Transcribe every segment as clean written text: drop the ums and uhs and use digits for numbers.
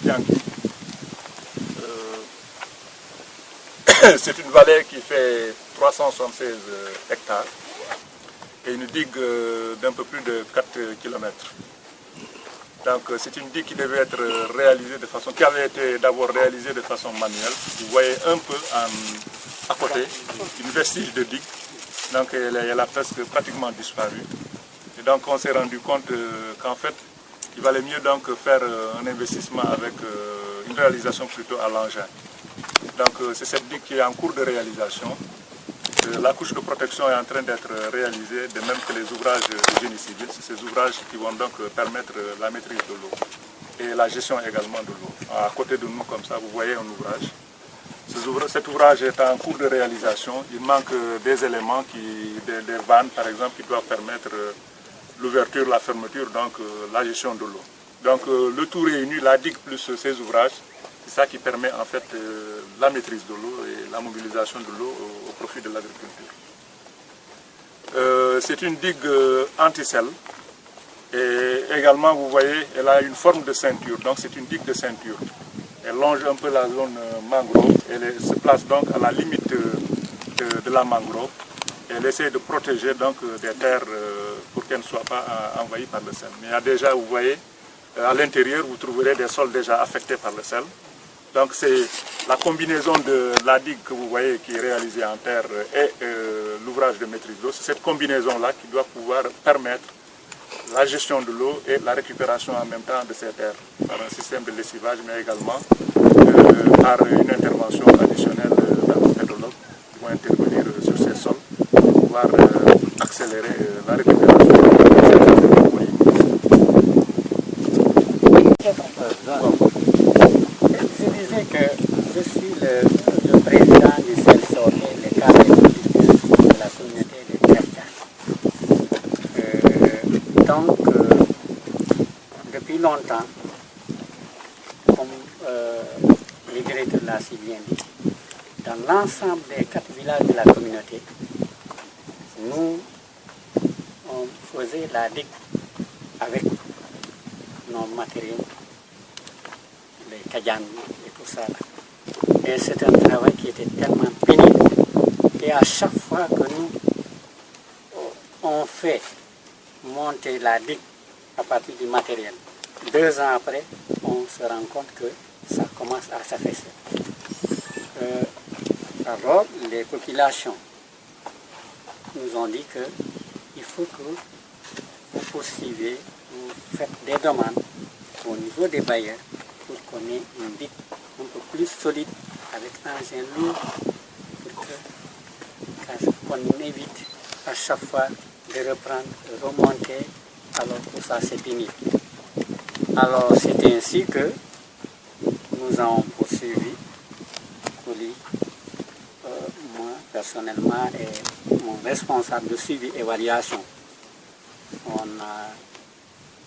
Diangui. C'est une vallée qui fait 376 hectares et une digue d'un peu plus de 4 km. Donc c'est une digue qui devait être réalisée de façon, qui avait été d'abord réalisée de façon manuelle. Vous voyez un peu à côté une vestige de digue, donc elle a presque pratiquement disparu. Et donc on s'est rendu compte qu'en fait il valait mieux donc faire un investissement avec une réalisation plutôt à l'engin. Donc c'est cette digue qui est en cours de réalisation. La couche de protection est en train d'être réalisée, de même que les ouvrages de génie civil. C'est ces ouvrages qui vont donc permettre la maîtrise de l'eau et la gestion également de l'eau. À côté de nous, comme ça, vous voyez un ouvrage. Cet ouvrage est en cours de réalisation. Il manque des éléments, des vannes par exemple, qui doivent permettre l'ouverture, la fermeture, donc la gestion de l'eau. Donc le tout réuni, la digue plus ces ouvrages, c'est ça qui permet en fait la maîtrise de l'eau et la mobilisation de l'eau au profit de l'agriculture. C'est une digue anti-sel et également vous voyez elle a une forme de ceinture, donc c'est une digue de ceinture. Elle longe un peu la zone mangrove, elle se place donc à la limite de la mangrove. Elle essaie de protéger donc des terres pour qu'elles ne soient pas envahies par le sel. Mais il y a déjà, vous voyez, à l'intérieur vous trouverez des sols déjà affectés par le sel. Donc c'est la combinaison de la digue que vous voyez qui est réalisée en terre et l'ouvrage de maîtrise d'eau. C'est cette combinaison-là qui doit pouvoir permettre la gestion de l'eau et la récupération en même temps de ces terres par un système de lessivage, mais également par une intervention additionnelle d'agropédologues qui vont intervenir sur ces sols pour pouvoir accélérer la récupération de l'eau. Je disais que je suis le président du CELSOL, le cadre de la communauté de Tchertcha. Donc, depuis longtemps, comme le directeur l'a si bien dit, dans l'ensemble des 4 villages de la communauté, nous, on faisait la digue avec nos matériaux, les kajans et tout ça. Et c'est un travail qui était tellement pénible. Et à chaque fois que nous, on fait monter la digue à partir du matériel, 2 ans après, on se rend compte que ça commence à s'affaisser. Alors, les populations nous ont dit qu'il faut que vous poursuivez, vous faites des demandes au niveau des bailleurs pour qu'on ait une digue un peu plus solide avec engin lourd pour qu'on évite à chaque fois de reprendre, de remonter, alors tout ça c'est pénible. Alors c'est ainsi que nous avons poursuivi, moi personnellement et mon responsable de suivi et évaluation. On a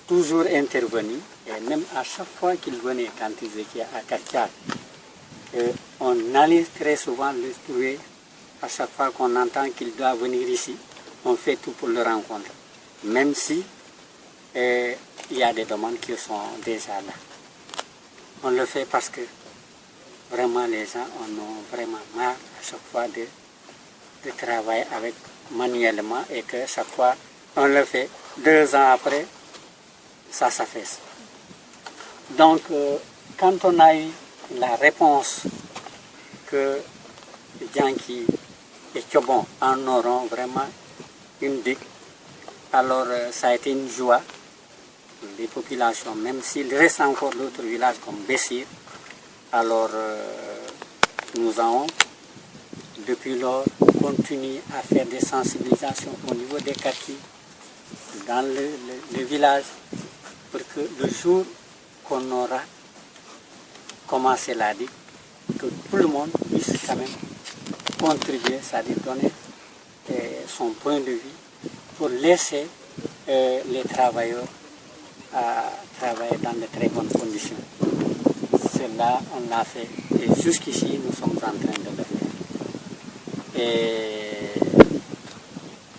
toujours intervenu et même à chaque fois qu'ils venaient quand ils étaient à Tchertcha, on allait très souvent le trouver. À chaque fois qu'on entend qu'il doit venir ici, on fait tout pour le rencontrer. Même si il y a des demandes qui sont déjà là. On le fait parce que vraiment les gens en ont vraiment marre à chaque fois de travailler avec manuellement et que chaque fois on le fait. 2 ans après, ça s'affaisse. Donc, quand on a eu la réponse que Diangui et Tchobon en auront vraiment une digue, alors ça a été une joie. Les populations, même s'il reste encore d'autres villages comme Bessir, alors nous avons, depuis lors, continué à faire des sensibilisations au niveau des quartiers, dans le village, pour que le jour qu'on aura commencé la digue, que tout le monde puisse quand même contribuer, c'est-à-dire donner son point de vue pour laisser les travailleurs à travailler dans de très bonnes conditions. Cela, on l'a fait et jusqu'ici, nous sommes en train de le faire. Et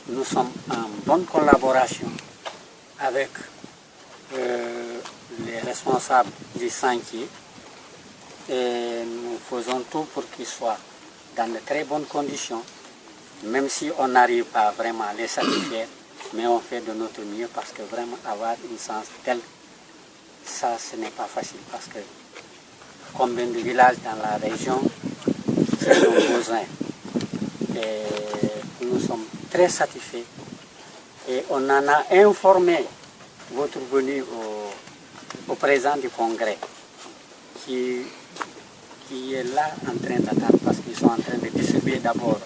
nous sommes en bonne collaboration avec les responsables du chantier et nous faisons tout pour qu'il soit dans de très bonnes conditions, même si on n'arrive pas vraiment à les satisfaire, mais on fait de notre mieux parce que vraiment avoir une sens telle, ça ce n'est pas facile parce que combien de villages dans la région qui ont besoin. Et nous sommes très satisfaits et on en a informé votre venue au président du congrès qui est là en train d'attendre parce qu'ils sont en train de distribuer d'abord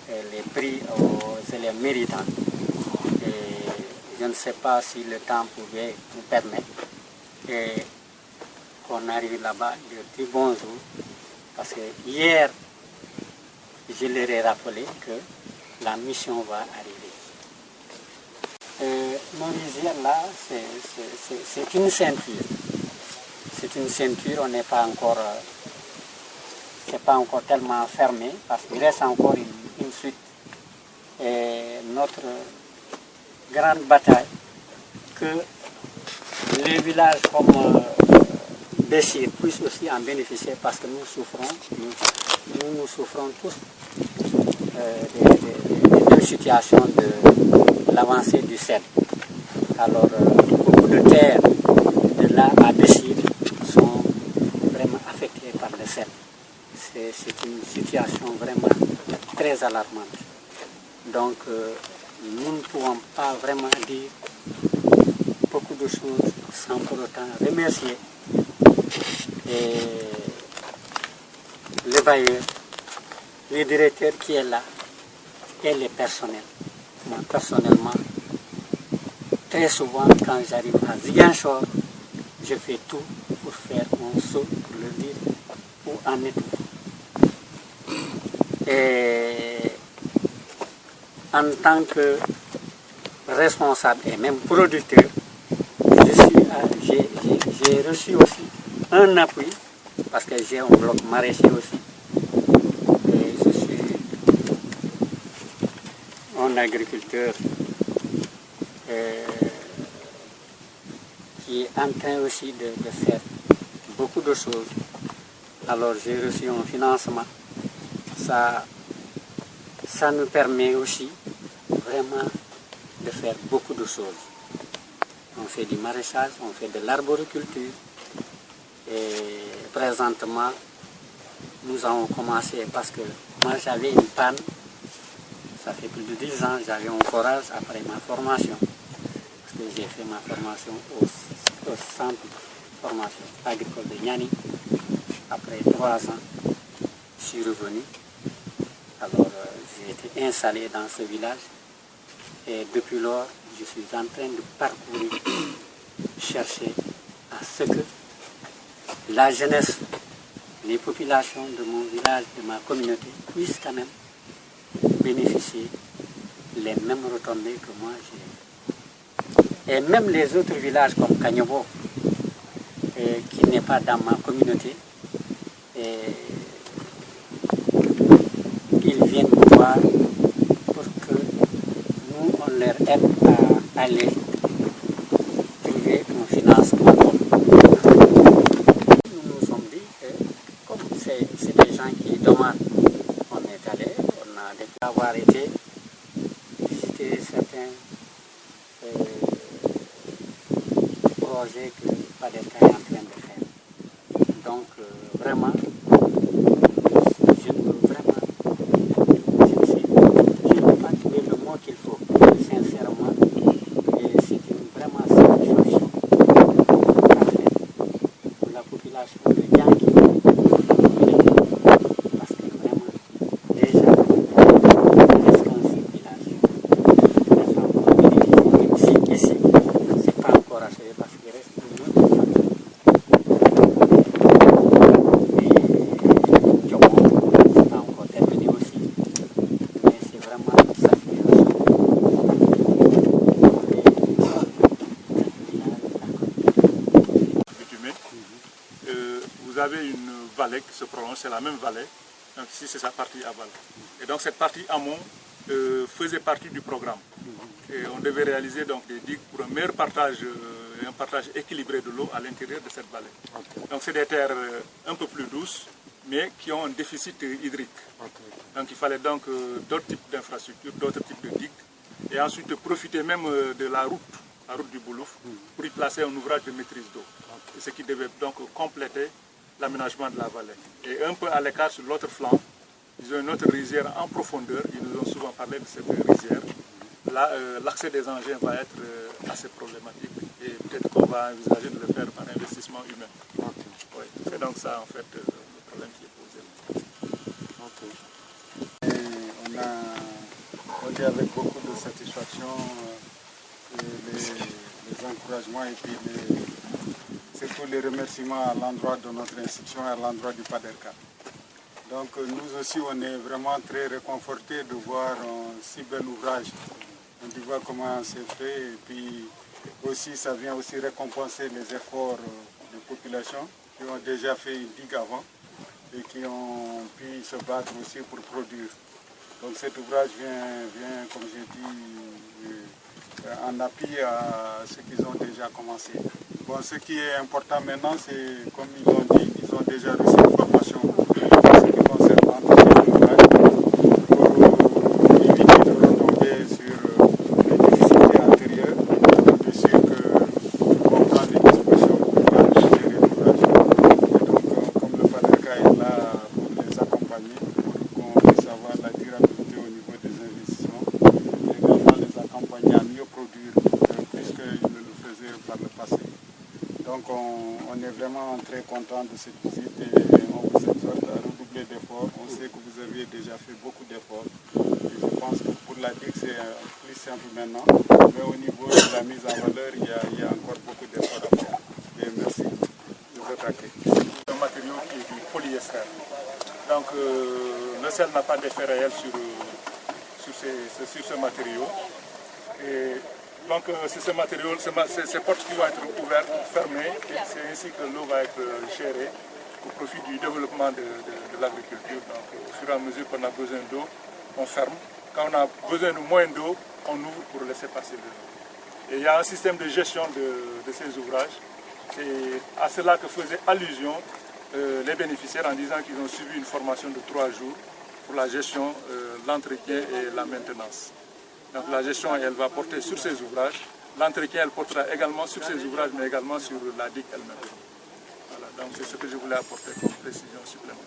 les prix aux élèves méritants. Et je ne sais pas si le temps pouvait nous permettre qu'on arrive là-bas de dire bonjour parce que hier je leur ai rappelé que la mission va arriver. Mon visière là, c'est une ceinture. C'est une ceinture, on n'est pas encore, c'est pas encore tellement fermé parce qu'il reste encore une suite. Et notre grande bataille, que les villages comme Bessir puissent aussi en bénéficier parce que nous souffrons tous des deux situations de l'avancée du sel. Alors, beaucoup de terres de là à Bessir sont vraiment affectées par le sel. C'est une situation vraiment très alarmante. Donc, nous ne pouvons pas vraiment dire beaucoup de choses sans pour autant remercier les bailleurs, les directeurs qui est là et les personnels. Moi, personnellement, très souvent, quand j'arrive à Ziguinchor, je fais tout pour faire mon saut, pour leur dire où en êtes-vous. Et en tant que responsable et même producteur, j'ai reçu aussi un appui, parce que j'ai un bloc maraîcher aussi. Et je suis un agriculteur qui est en train aussi de faire beaucoup de choses. Alors j'ai reçu un financement. Ça nous permet aussi vraiment de faire beaucoup de choses. On fait du maraîchage, on fait de l'arboriculture. Et présentement, nous avons commencé parce que moi j'avais une panne. Ça fait plus de 10 ans, j'avais un forage après ma formation. Parce que j'ai fait ma formation au centre de formation agricole de Niani. Après 3 ans, je suis revenu. Alors j'ai été installé dans ce village. Et depuis lors, je suis en train de parcourir, chercher à ce que la jeunesse, les populations de mon village, de ma communauté, puissent quand même bénéficier les mêmes retombées que moi j'ai. Et même les autres villages comme Kanyobo, qui n'est pas dans ma communauté, ils viennent me voir pour que nous, on leur aide à aller trouver un financement. Nous nous sommes dit que comme c'est des gens qui demandent, on est allé, on a déjà avoir été visiter certains projets que Padeka est en train de faire. Donc vraiment, je ne peux vraiment, je ne peux pas trouver le mot qu'il faut, sincèrement, et c'est vraiment satisfaction pour la population de Yanki, parce que vraiment, déjà, presque un seul village, n'a pas encore bénéficié, même si ici, c'est pas encore achevé parce qu'il reste une autre facture. Et Djomon, c'est pas encore terminé aussi, mais c'est vraiment satisfaction. Vous avez une vallée qui se prolonge, c'est la même vallée, donc ici c'est sa partie aval. Et donc cette partie amont faisait partie du programme. Et on devait réaliser donc des digues pour un meilleur partage et un partage équilibré de l'eau à l'intérieur de cette vallée. Donc c'est des terres un peu plus douces, mais qui ont un déficit hydrique. Donc il fallait donc d'autres types d'infrastructures, d'autres types de digues, et ensuite profiter même de la route du Boulouf, pour y placer un ouvrage de maîtrise d'eau. Ce qui devait donc compléter l'aménagement de la vallée. Et un peu à l'écart sur l'autre flanc, ils ont une autre rizière en profondeur, ils nous ont souvent parlé de cette rizière. Là, l'accès des engins va être assez problématique et peut-être qu'on va envisager de le faire par investissement humain. Oui, c'est donc ça en fait le problème qui est posé. Et on dit avec beaucoup de satisfaction les encouragements et puis surtout les remerciements à l'endroit de notre institution et à l'endroit du PADERCA. Donc nous aussi on est vraiment très réconfortés de voir un si bel ouvrage. On voit comment c'est fait et puis aussi ça vient aussi récompenser les efforts des populations qui ont déjà fait une digue avant et qui ont pu se battre aussi pour produire. Donc cet ouvrage vient comme j'ai dit, en appui à ce qu'ils ont déjà commencé. Bon, ce qui est important maintenant, c'est comme ils l'ont dit, ils ont déjà reçu une formation en ce qui concerne l'entretien de l'ouvrage pour éviter de retomber sur les difficultés antérieures, bien sûr que comprendre les dispositions pour gérer l'ouvrage. Et donc, comme le PADERCA est là pour les accompagner, pour qu'on puisse avoir la durabilité au niveau des investissements, et également les accompagner à mieux produire plus qu'ils ne le faisaient par le passé. Donc on est vraiment très content de cette visite et on vous exhorte à redoubler d'efforts. On sait que vous aviez déjà fait beaucoup d'efforts. Et je pense que pour la digue c'est plus simple maintenant. Mais au niveau de la mise en valeur, il y a encore beaucoup d'efforts à faire. Et merci de votre accueil. C'est un matériau qui est du polyester. Donc le sel n'a pas d'effet réel sur ce matériau. Et donc c'est ce matériau, ces portes qui vont être ouvertes, fermées, et c'est ainsi que l'eau va être gérée au profit du développement de l'agriculture. Donc au fur et à mesure qu'on a besoin d'eau, on ferme. Quand on a besoin de moins d'eau, on ouvre pour laisser passer de l'eau. Et il y a un système de gestion de ces ouvrages. C'est à cela que faisaient allusion les bénéficiaires en disant qu'ils ont suivi une formation de 3 jours pour la gestion, l'entretien et la maintenance. Donc la gestion, elle va porter sur ces ouvrages. L'entretien, elle portera également sur ces ouvrages, mais également sur la digue elle-même. Voilà, donc c'est ce que je voulais apporter comme précision supplémentaire.